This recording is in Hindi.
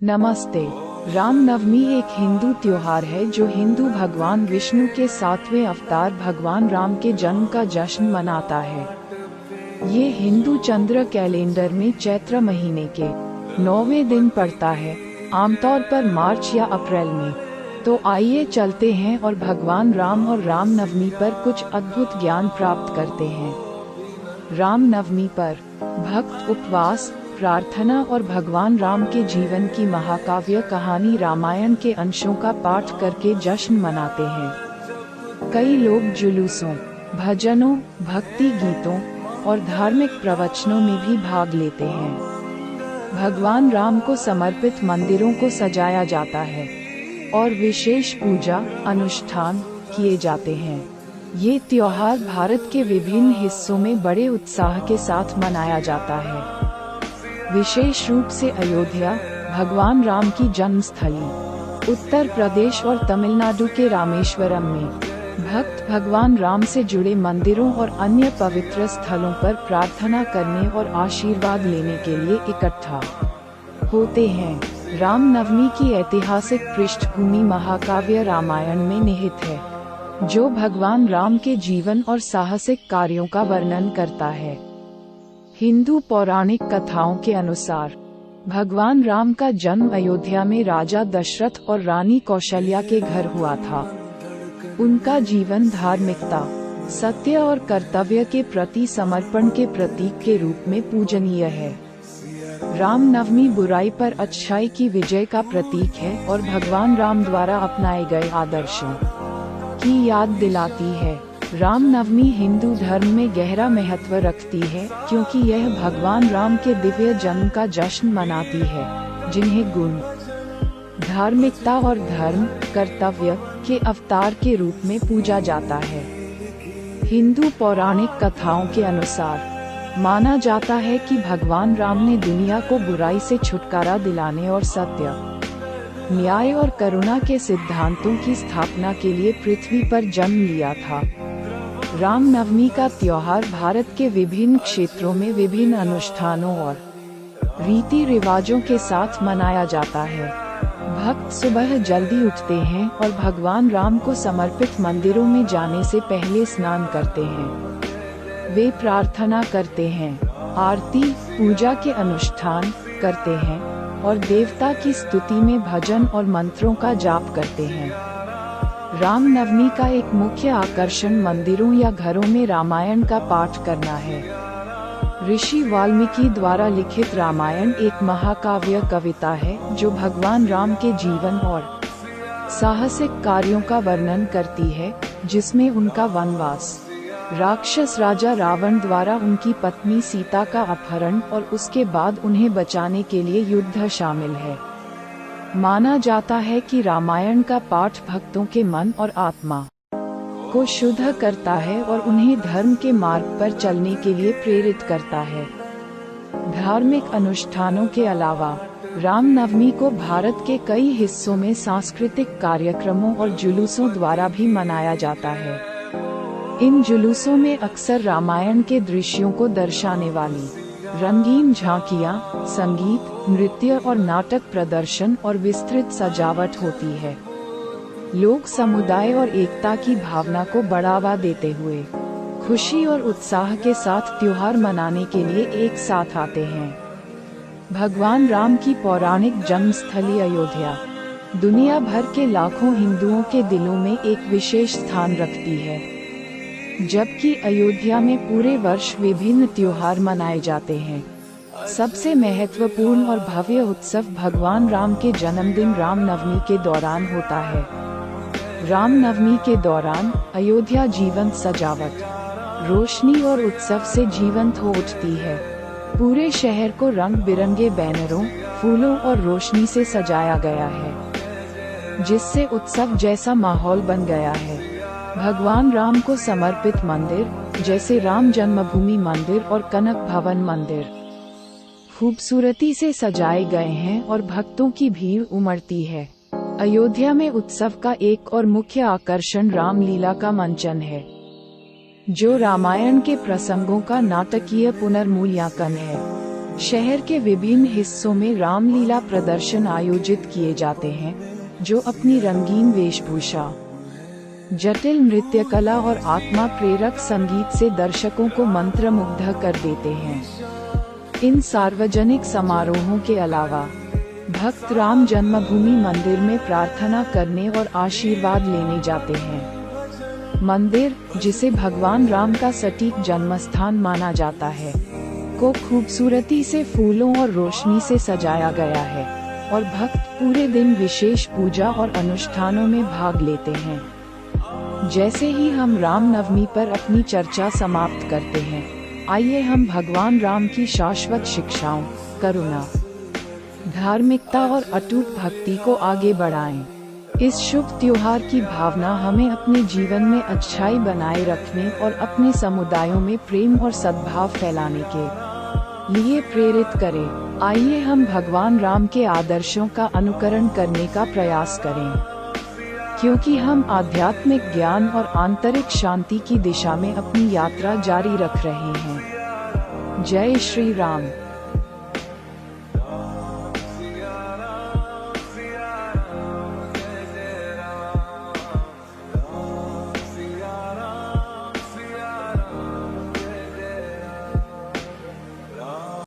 नमस्ते। रामनवमी एक हिंदू त्योहार है जो हिंदू भगवान विष्णु के 7वें अवतार भगवान राम के जन्म का जश्न मनाता है। ये हिंदू चंद्र कैलेंडर में चैत्र महीने के 9वें दिन पड़ता है, आमतौर पर मार्च या अप्रैल में। तो आइए चलते हैं और भगवान राम और रामनवमी पर कुछ अद्भुत ज्ञान प्राप्त करते हैं। रामनवमी पर भक्त उपवास, प्रार्थना और भगवान राम के जीवन की महाकाव्य कहानी रामायण के अंशों का पाठ करके जश्न मनाते हैं। कई लोग जुलूसों, भजनों, भक्ति गीतों और धार्मिक प्रवचनों में भी भाग लेते हैं। भगवान राम को समर्पित मंदिरों को सजाया जाता है और विशेष पूजा अनुष्ठान किए जाते हैं। ये त्योहार भारत के विभिन्न हिस्सों में बड़े उत्साह के साथ मनाया जाता है। विशेष रूप से अयोध्या, भगवान राम की जन्मस्थली, उत्तर प्रदेश और तमिलनाडु के रामेश्वरम में भक्त भगवान राम से जुड़े मंदिरों और अन्य पवित्र स्थलों पर प्रार्थना करने और आशीर्वाद लेने के लिए इकट्ठा होते हैं। रामनवमी की ऐतिहासिक पृष्ठभूमि महाकाव्य रामायण में निहित है, जो भगवान राम के जीवन और साहसिक कार्यों का वर्णन करता है। हिंदू पौराणिक कथाओं के अनुसार भगवान राम का जन्म अयोध्या में राजा दशरथ और रानी कौशल्या के घर हुआ था। उनका जीवन धार्मिकता, सत्य और कर्तव्य के प्रति समर्पण के प्रतीक के रूप में पूजनीय है। रामनवमी बुराई पर अच्छाई की विजय का प्रतीक है और भगवान राम द्वारा अपनाए गए आदर्शों की याद दिलाती है। रामनवमी हिंदू धर्म में गहरा महत्व रखती है, क्योंकि यह भगवान राम के दिव्य जन्म का जश्न मनाती है, जिन्हें गुण, धार्मिकता और धर्म कर्तव्य के अवतार के रूप में पूजा जाता है। हिंदू पौराणिक कथाओं के अनुसार माना जाता है कि भगवान राम ने दुनिया को बुराई से छुटकारा दिलाने और सत्य, न्याय और करुणा के सिद्धांतों की स्थापना के लिए पृथ्वी पर जन्म लिया था। रामनवमी का त्योहार भारत के विभिन्न क्षेत्रों में विभिन्न अनुष्ठानों और रीति रिवाजों के साथ मनाया जाता है। भक्त सुबह जल्दी उठते हैं और भगवान राम को समर्पित मंदिरों में जाने से पहले स्नान करते हैं। वे प्रार्थना करते हैं, आरती पूजा के अनुष्ठान करते हैं और देवता की स्तुति में भजन और मंत्रों का जाप करते हैं। रामनवमी का एक मुख्य आकर्षण मंदिरों या घरों में रामायण का पाठ करना है। ऋषि वाल्मीकि द्वारा लिखित रामायण एक महाकाव्य कविता है जो भगवान राम के जीवन और साहसिक कार्यों का वर्णन करती है, जिसमें उनका वनवास, राक्षस राजा रावण द्वारा उनकी पत्नी सीता का अपहरण और उसके बाद उन्हें बचाने के लिए युद्ध शामिल है। माना जाता है कि रामायण का पाठ भक्तों के मन और आत्मा को शुद्ध करता है और उन्हें धर्म के मार्ग पर चलने के लिए प्रेरित करता है। धार्मिक अनुष्ठानों के अलावा रामनवमी को भारत के कई हिस्सों में सांस्कृतिक कार्यक्रमों और जुलूसों द्वारा भी मनाया जाता है। इन जुलूसों में अक्सर रामायण के दृश्यों को दर्शाने वाली रंगीन झांकियां, संगीत, नृत्य और नाटक प्रदर्शन और विस्तृत सजावट होती है। लोग समुदाय और एकता की भावना को बढ़ावा देते हुए खुशी और उत्साह के साथ त्योहार मनाने के लिए एक साथ आते हैं। भगवान राम की पौराणिक जन्मस्थली अयोध्या दुनिया भर के लाखों हिंदुओं के दिलों में एक विशेष स्थान रखती है। जबकि अयोध्या में पूरे वर्ष विभिन्न त्योहार मनाए जाते हैं, सबसे महत्वपूर्ण और भव्य उत्सव भगवान राम के जन्मदिन रामनवमी के दौरान होता है। रामनवमी के दौरान अयोध्या जीवंत सजावट, रोशनी और उत्सव से जीवंत हो उठती है। पूरे शहर को रंग बिरंगे बैनरों, फूलों और रोशनी से सजाया गया है, जिससे उत्सव जैसा माहौल बन गया है। भगवान राम को समर्पित मंदिर जैसे राम जन्मभूमि मंदिर और कनक भवन मंदिर खूबसूरती से सजाए गए हैं और भक्तों की भीड़ उमड़ती है। अयोध्या में उत्सव का एक और मुख्य आकर्षण रामलीला का मंचन है, जो रामायण के प्रसंगों का नाटकीय पुनर्मूल्यांकन है। शहर के विभिन्न हिस्सों में रामलीला प्रदर्शन आयोजित किए जाते हैं, जो अपनी रंगीन वेशभूषा, जटिल नृत्य कला और आत्मा प्रेरक संगीत से दर्शकों को मंत्रमुग्ध कर देते हैं। इन सार्वजनिक समारोहों के अलावा भक्त राम जन्मभूमि मंदिर में प्रार्थना करने और आशीर्वाद लेने जाते हैं। मंदिर, जिसे भगवान राम का सटीक जन्मस्थान माना जाता है, को खूबसूरती से फूलों और रोशनी से सजाया गया है और भक्त पूरे दिन विशेष पूजा और अनुष्ठानों में भाग लेते हैं। जैसे ही हम राम नवमी पर अपनी चर्चा समाप्त करते हैं, आइए हम भगवान राम की शाश्वत शिक्षाओं, करुणा, धार्मिकता और अटूट भक्ति को आगे बढ़ाएं। इस शुभ त्योहार की भावना हमें अपने जीवन में अच्छाई बनाए रखने और अपने समुदायों में प्रेम और सद्भाव फैलाने के लिए प्रेरित करे। आइए हम भगवान राम के आदर्शों का अनुकरण करने का प्रयास करें, क्योंकि हम आध्यात्मिक ज्ञान और आंतरिक शांति की दिशा में अपनी यात्रा जारी रख रहे हैं। जय श्री राम।